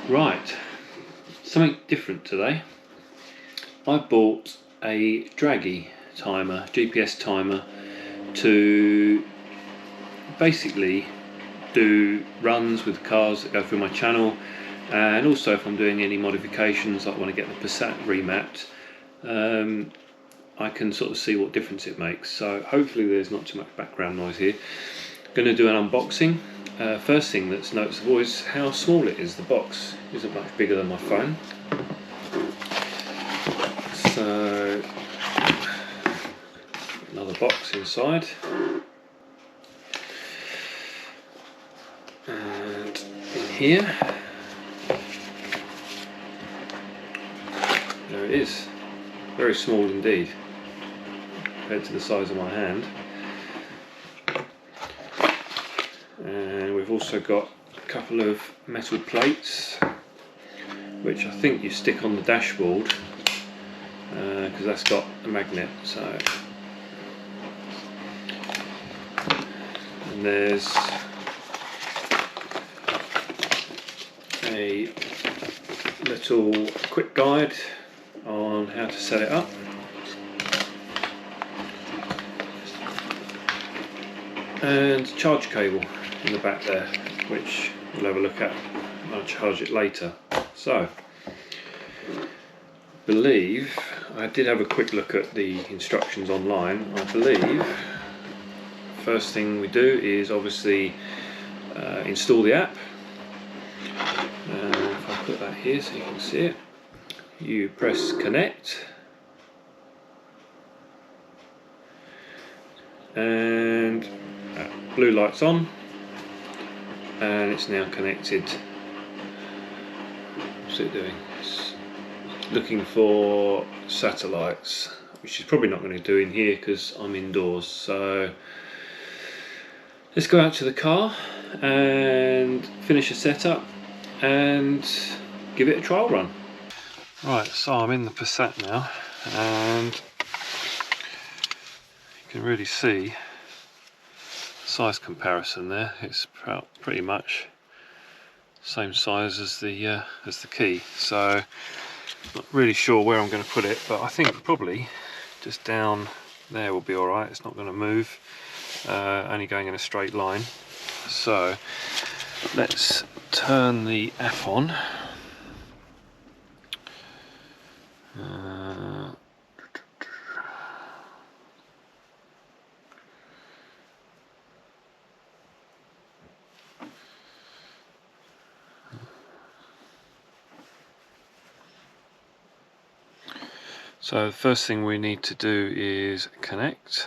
Right, something different today. I bought a Dragy timer, GPS timer, to basically do runs with cars that go through my channel, and also if I'm doing any modifications, like when I get the Passat remapped, I can sort of see what difference it makes. So hopefully there's not too much background noise here. I'm going to do an unboxing. First thing that's noticeable is how small it is. The box isn't much bigger than my phone. So another box inside, and in here there it is. Very small indeed compared to the size of my hand. And we've also got a couple of metal plates which I think you stick on the dashboard, because that's got a magnet. So, and there's a little quick guide on how to set it up. And charge cable in the back there, which we'll have a look at when I charge it later. So, I believe I did have a quick look at the instructions online. I believe first thing we do is obviously install the app. If I put that here so you can see it, you press connect, and blue light's on, and it's now connected. What's it doing? It's looking for satellites, which is probably not going to do in here because I'm indoors. So let's go out to the car and finish the setup and give it a trial run. Right, so I'm in the Passat now, and you can really see size comparison there. It's pretty much same size as the key. So not really sure where I'm going to put it, but I think probably just down there will be all right. It's not going to move, only going in a straight line. So let's turn the app on. So the first thing we need to do is connect,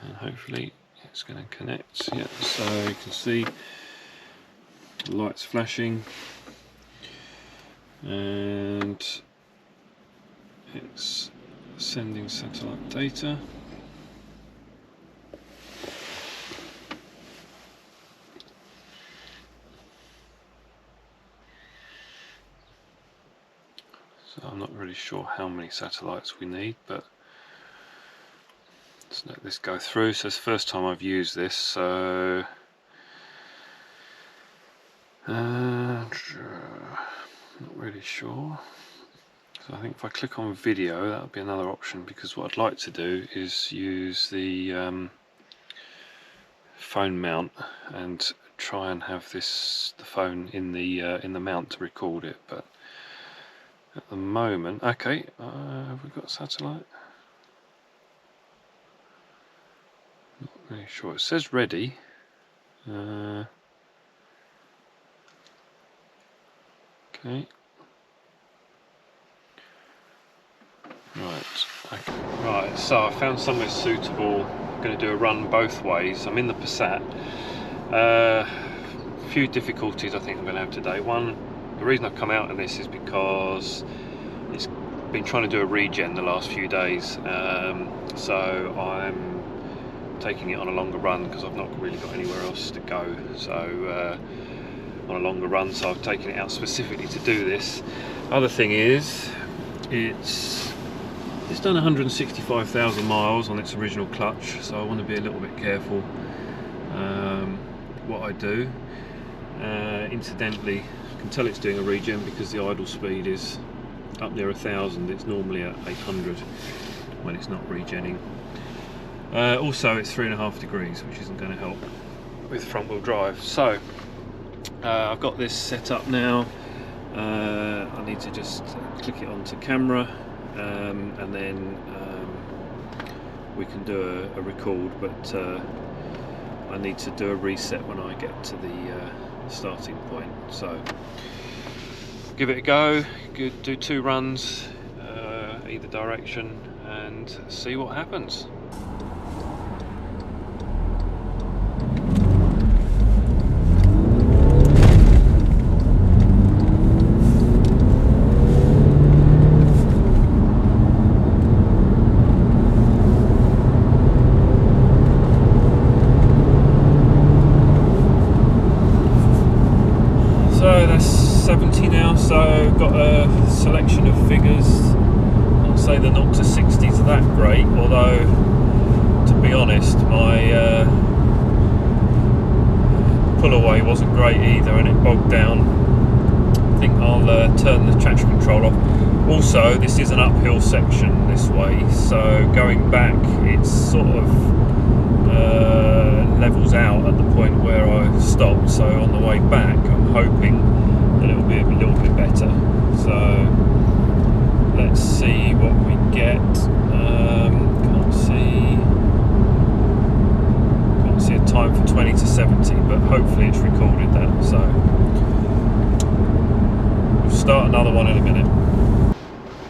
and hopefully it's going to connect. Yeah, so you can see the lights flashing, and it's sending satellite data. So I'm not really sure how many satellites we need, but let's let this go through. So it's the first time I've used this, so not really sure. So I think if I click on video, that would be another option, because what I'd like to do is use the phone mount and try and have the phone in the mount to record it. But at the moment, okay, have we got satellite? Not really sure. It says ready. Okay. Right. Okay. Right. So I found somewhere suitable. I'm going to do a run both ways. I'm in the Passat. A few difficulties I think I'm going to have today. One, the reason I've come out in this is because it's been trying to do a regen the last few days, so I'm taking it on a longer run because I've not really got anywhere else to go. So on a longer run, so I've taken it out specifically to do this. Other thing is, it's done 165,000 miles on its original clutch, so I want to be a little bit careful what I do. Incidentally, can tell it's doing a regen because the idle speed is up near 1,000. It's normally at 800 when it's not regenning. Also, it's 3.5 degrees, which isn't going to help with front wheel drive. So I've got this set up now. I need to just click it onto camera, and then we can do a record, but I need to do a reset when I get to the starting point. So give it a go, do 2 runs either direction and see what happens. So that's 70 now, so got a selection of figures. I'd say the 0 to 60s are that great, although to be honest my pull away wasn't great either and it bogged down. I think I'll turn the traction control off. Also, this is an uphill section this way, so going back it's sort of levels out at the point where I stopped, so on the way back I'm hoping that it will be a little bit better. So let's see what we get. Can't see a time for 20 to 70, but hopefully it's recorded that, so we'll start another one in a minute.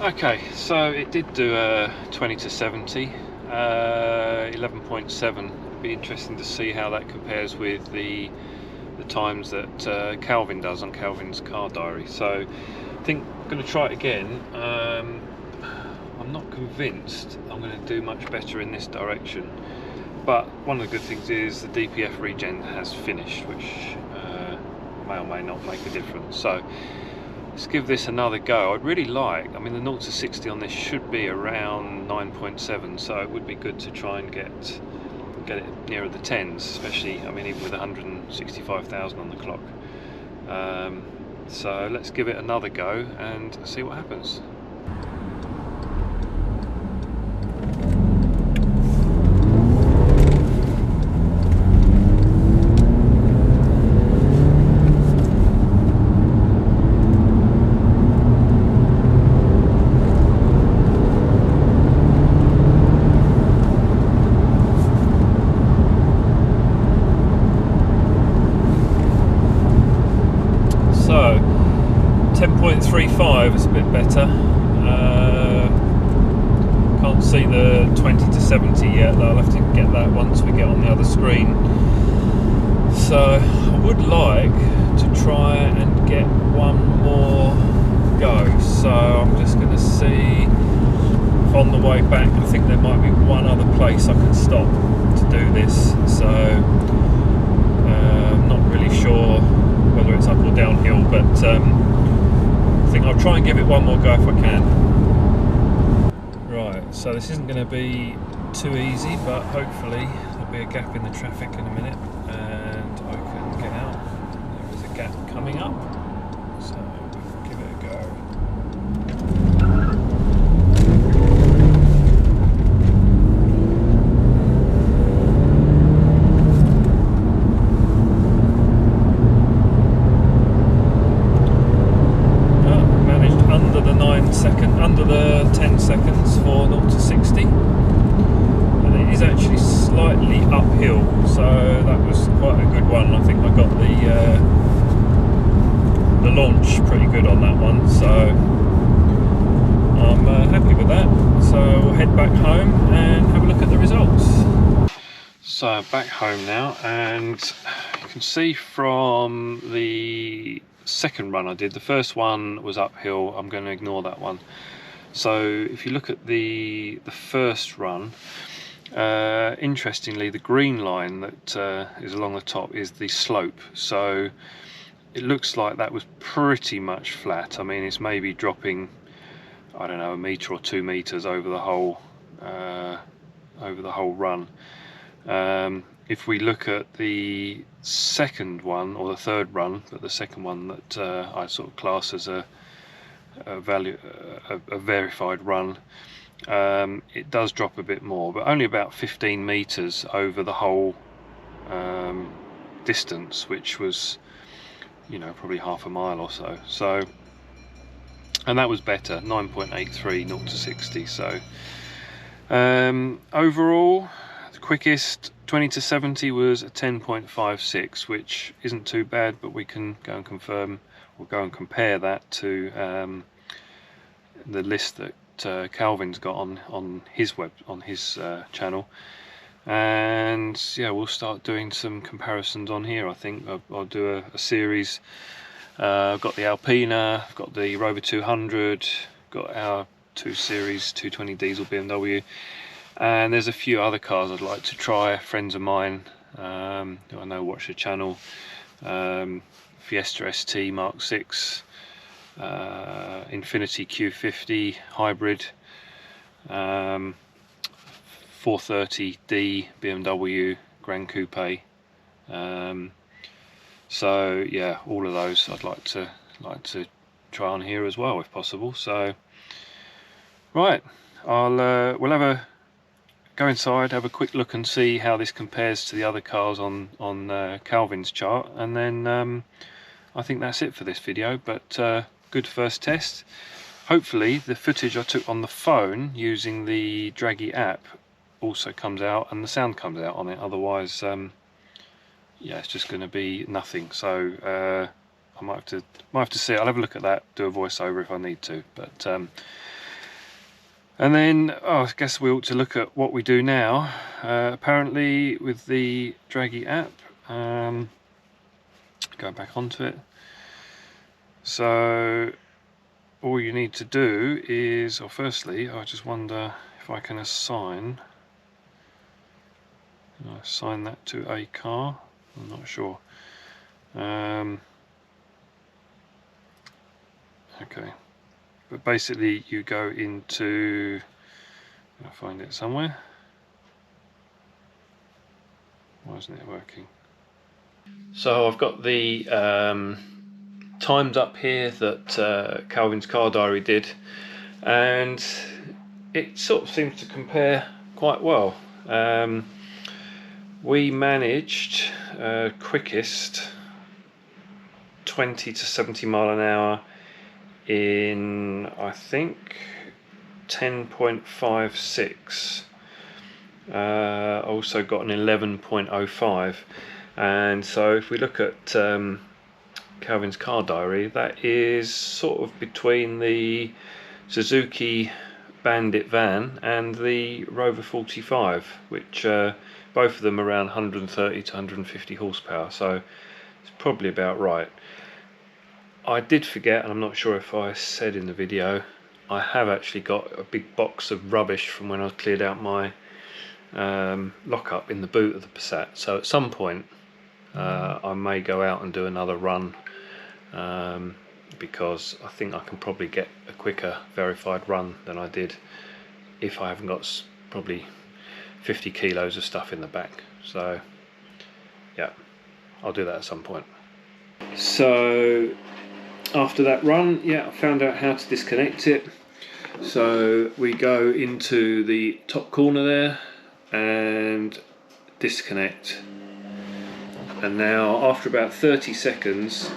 Okay, so it did do a 20 to 70, 11.7. Be interesting to see how that compares with the times that Calvin does on Calvin's car diary. So I think I'm going to try it again. I'm not convinced I'm going to do much better in this direction, but one of the good things is the DPF regen has finished, which may or may not make a difference. So let's give this another go. I'd really like, I mean the 0 to 60 on this should be around 9.7, so it would be good to try and get it nearer the 10s, especially, I mean, even with 165,000 on the clock. So let's give it another go and see what happens. So 10.35 is a bit better. Can't see the 20 to 70 yet, though. I'll have to get that once we get on the other screen. So I would like to try and get one more go. So I'm just going to see if on the way back, I think there might be one other place I can stop to do this. So I'm not really sure whether it's up or downhill, but I think I'll try and give it one more go if I can. Right, so this isn't going to be too easy, but hopefully there'll be a gap in the traffic in a minute and I can get out. There is a gap coming up, so we'll give it a go. Under the 10 seconds for 0 to 60, and it is actually slightly uphill, so that was quite a good one. I think I got the launch pretty good on that one, so I'm happy with that. So we'll head back home and have a look at the results. So back home now, and you can see from the second run I did, the first one was uphill. I'm going to ignore that one. So if you look at the first run, interestingly the green line that is along the top is the slope, so it looks like that was pretty much flat. I mean, it's maybe dropping, I don't know, a metre or 2 meters over the whole run. if we look at the second one, or the third run, but the second one that I sort of class as a verified run, it does drop a bit more, but only about 15 meters over the whole distance, which was, you know, probably half a mile or so. So, and that was better, 9.83 0 to 60. So overall, the quickest 20 to 70 was a 10.56, which isn't too bad, but we can go and confirm, or go and compare that to the list that Calvin's got on his channel. And yeah, we'll start doing some comparisons on here. I think I'll do a series. I've got the Alpina, I've got the Rover 200, got our 2 Series 220 diesel BMW, and there's a few other cars I'd like to try. Friends of mine who I know watch the channel, Fiesta ST Mark 6, Infiniti Q50 hybrid, 430D BMW Grand Coupe. So yeah, all of those I'd like to try on here as well if possible. So right, we'll have a go inside, have a quick look and see how this compares to the other cars on Calvin's chart, and then I think that's it for this video. But good first test. Hopefully the footage I took on the phone using the Dragy app also comes out and the sound comes out on it. Otherwise yeah, it's just going to be nothing. So I might have to see. I'll have a look at that, do a voiceover if I need to. But and then I guess we ought to look at what we do now. Apparently with the Dragy app, go back onto it. So all you need to do is, or firstly, I just wonder if I can assign that to a car. I'm not sure. Okay, but basically you go into, I'll find it somewhere. Why isn't it working? So I've got the times up here that Calvin's Car Diary did, and it sort of seems to compare quite well. We managed quickest 20 to 70 mile an hour in, I think, 10.56. Also got an 11.05, and so if we look at Calvin's Car Diary, that is sort of between the Suzuki Bandit van and the Rover 45, which both of them around 130 to 150 horsepower, so it's probably about right. I did forget, and I'm not sure if I said in the video, I have actually got a big box of rubbish from when I cleared out my lockup in the boot of the Passat. So at some point I may go out and do another run, because I think I can probably get a quicker verified run than I did if I haven't got probably 50 kilos of stuff in the back. So yeah, I'll do that at some point. So after that run, yeah, I found out how to disconnect it. So we go into the top corner there and disconnect, and now after about 30 seconds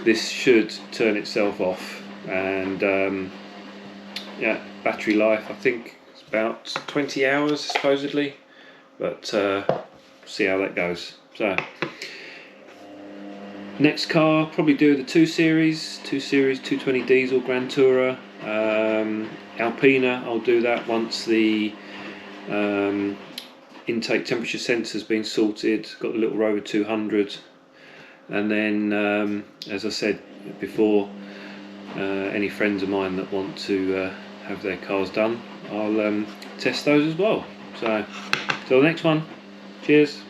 this should turn itself off. And yeah, battery life I think it's about 20 hours supposedly, but see how that goes. So next car, probably do the 2 Series 220 diesel Grand Tourer. Alpina, I'll do that once the intake temperature sensor has been sorted. Got the little Rover 200, and then as I said before, any friends of mine that want to have their cars done, I'll test those as well. So till the next one, cheers.